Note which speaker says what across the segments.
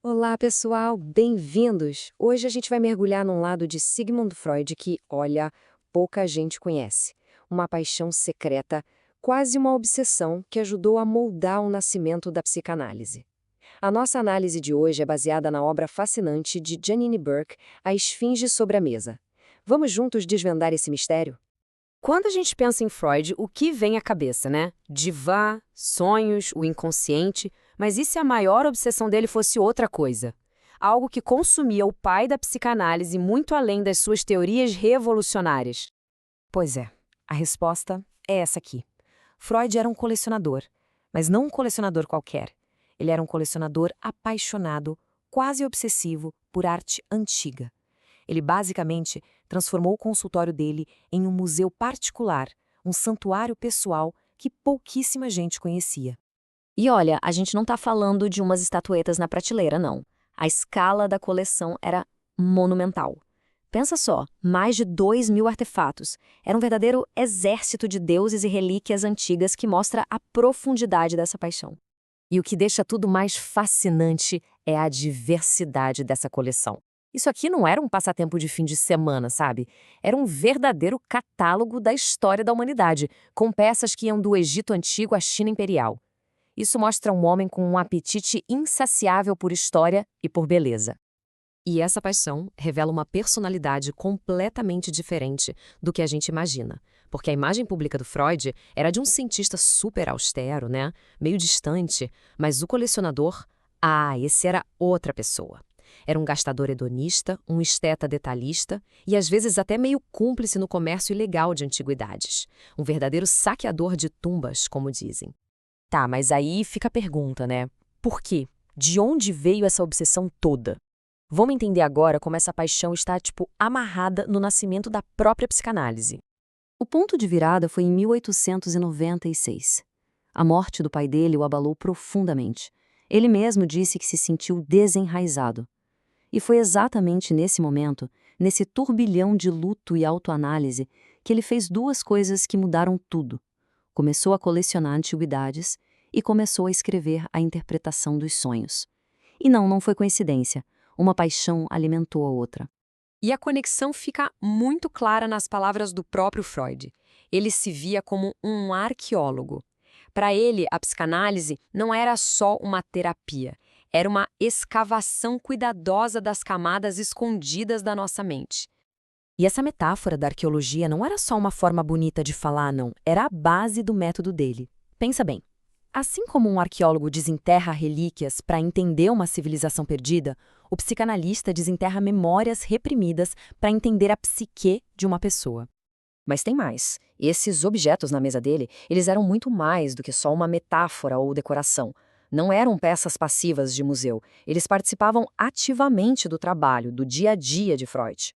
Speaker 1: Olá, pessoal, bem-vindos! Hoje a gente vai mergulhar num lado de Sigmund Freud que, olha, pouca gente conhece. Uma paixão secreta, quase uma obsessão que ajudou a moldar o nascimento da psicanálise. A nossa análise de hoje é baseada na obra fascinante de Janine Burke, A Esfinge sobre a Mesa. Vamos juntos desvendar esse mistério?
Speaker 2: Quando a gente pensa em Freud, o que vem à cabeça, né? Divã, sonhos, o inconsciente. Mas e se a maior obsessão dele fosse outra coisa? Algo que consumia o pai da psicanálise muito além das suas teorias revolucionárias. Pois é, a resposta é essa aqui. Freud era um colecionador, mas não um colecionador qualquer. Ele era um colecionador apaixonado, quase obsessivo, por arte antiga. Ele basicamente transformou o consultório dele em um museu particular, um santuário pessoal que pouquíssima gente conhecia.
Speaker 3: E olha, a gente não está falando de umas estatuetas na prateleira, não. A escala da coleção era monumental. Pensa só, mais de 2.000 artefatos. Era um verdadeiro exército de deuses e relíquias antigas que mostra a profundidade dessa paixão.
Speaker 2: E o que deixa tudo mais fascinante é a diversidade dessa coleção. Isso aqui não era um passatempo de fim de semana, sabe? Era um verdadeiro catálogo da história da humanidade, com peças que iam do Egito Antigo à China Imperial. Isso mostra um homem com um apetite insaciável por história e por beleza. E essa paixão revela uma personalidade completamente diferente do que a gente imagina. Porque a imagem pública do Freud era de um cientista super austero, né? Meio distante, mas o colecionador, esse era outra pessoa. Era um gastador hedonista, um esteta detalhista e às vezes até meio cúmplice no comércio ilegal de antiguidades. Um verdadeiro saqueador de tumbas, como dizem. Tá, mas aí fica a pergunta, né? Por quê? De onde veio essa obsessão toda? Vamos entender agora como essa paixão está, amarrada no nascimento da própria psicanálise.
Speaker 3: O ponto de virada foi em 1896. A morte do pai dele o abalou profundamente. Ele mesmo disse que se sentiu desenraizado. E foi exatamente nesse momento, nesse turbilhão de luto e autoanálise, que ele fez duas coisas que mudaram tudo. Começou a colecionar antiguidades e começou a escrever a interpretação dos sonhos. E não foi coincidência. Uma paixão alimentou a outra.
Speaker 2: E a conexão fica muito clara nas palavras do próprio Freud. Ele se via como um arqueólogo. Para ele, a psicanálise não era só uma terapia, era uma escavação cuidadosa das camadas escondidas da nossa mente. E essa metáfora da arqueologia não era só uma forma bonita de falar, não. Era a base do método dele. Pensa bem. Assim como um arqueólogo desenterra relíquias para entender uma civilização perdida, o psicanalista desenterra memórias reprimidas para entender a psique de uma pessoa.
Speaker 1: Mas tem mais. Esses objetos na mesa dele, eles eram muito mais do que só uma metáfora ou decoração. Não eram peças passivas de museu. Eles participavam ativamente do trabalho, do dia a dia de Freud.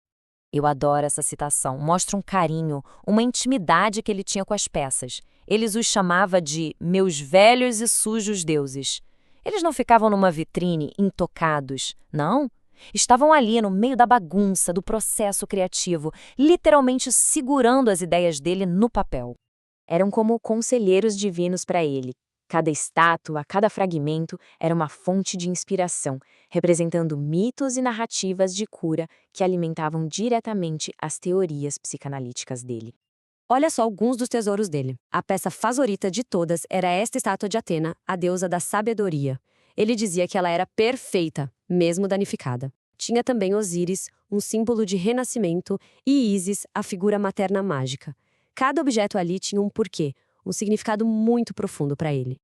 Speaker 2: Eu adoro essa citação. Mostra um carinho, uma intimidade que ele tinha com as peças. Ele os chamava de meus velhos e sujos deuses. Eles não ficavam numa vitrine, intocados, não. Estavam ali no meio da bagunça, do processo criativo, literalmente segurando as ideias dele no papel.
Speaker 1: Eram como conselheiros divinos para ele. Cada estátua, cada fragmento era uma fonte de inspiração, representando mitos e narrativas de cura que alimentavam diretamente as teorias psicanalíticas dele.
Speaker 2: Olha só alguns dos tesouros dele. A peça favorita de todas era esta estátua de Atena, a deusa da sabedoria. Ele dizia que ela era perfeita, mesmo danificada. Tinha também Osíris, um símbolo de renascimento, e Ísis, a figura materna mágica. Cada objeto ali tinha um porquê, um significado muito profundo para ele.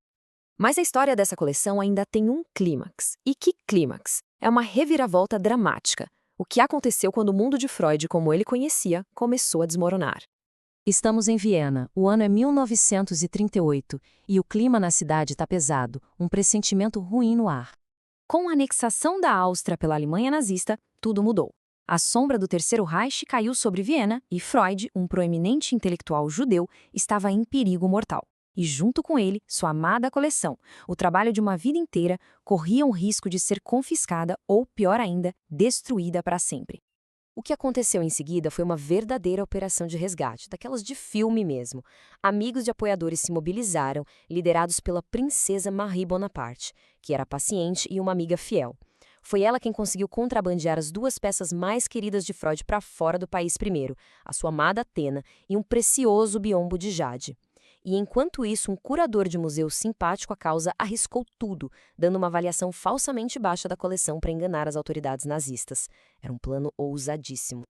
Speaker 2: Mas a história dessa coleção ainda tem um clímax. E que clímax? É uma reviravolta dramática. O que aconteceu quando o mundo de Freud, como ele conhecia, começou a desmoronar.
Speaker 3: Estamos em Viena, o ano é 1938, e o clima na cidade está pesado, um pressentimento ruim no ar.
Speaker 2: Com a anexação da Áustria pela Alemanha nazista, tudo mudou. A sombra do Terceiro Reich caiu sobre Viena e Freud, um proeminente intelectual judeu, estava em perigo mortal. E junto com ele, sua amada coleção, o trabalho de uma vida inteira, corria o risco de ser confiscada ou, pior ainda, destruída para sempre. O que aconteceu em seguida foi uma verdadeira operação de resgate, daquelas de filme mesmo. Amigos e apoiadores se mobilizaram, liderados pela princesa Marie Bonaparte, que era paciente e uma amiga fiel. Foi ela quem conseguiu contrabandear as duas peças mais queridas de Freud para fora do país primeiro, a sua amada Atena e um precioso biombo de jade. E enquanto isso, um curador de museu simpático à causa arriscou tudo, dando uma avaliação falsamente baixa da coleção para enganar as autoridades nazistas. Era um plano ousadíssimo.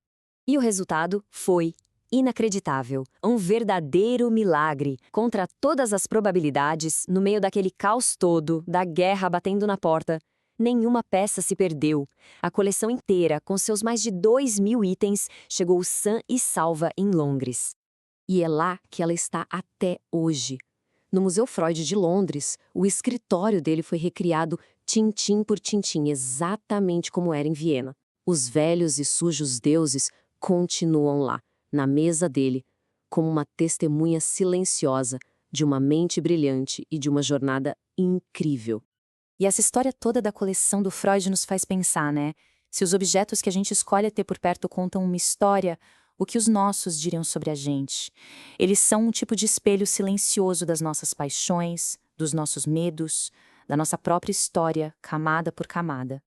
Speaker 3: E o resultado foi inacreditável. Um verdadeiro milagre. Contra todas as probabilidades, no meio daquele caos todo, da guerra batendo na porta, nenhuma peça se perdeu. A coleção inteira, com seus mais de 2.000 itens, chegou sã e salva em Londres. E é lá que ela está até hoje. No Museu Freud de Londres, o escritório dele foi recriado tintim por tintim, exatamente como era em Viena. Os velhos e sujos deuses continuam lá, na mesa dele, como uma testemunha silenciosa de uma mente brilhante e de uma jornada incrível.
Speaker 4: E essa história toda da coleção do Freud nos faz pensar, né? Se os objetos que a gente escolhe ter por perto contam uma história, o que os nossos diriam sobre a gente? Eles são um tipo de espelho silencioso das nossas paixões, dos nossos medos, da nossa própria história, camada por camada.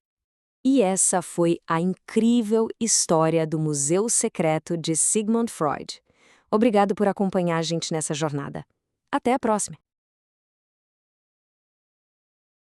Speaker 3: E essa foi a incrível história do Museu Secreto de Sigmund Freud. Obrigado por acompanhar a gente nessa jornada. Até a próxima!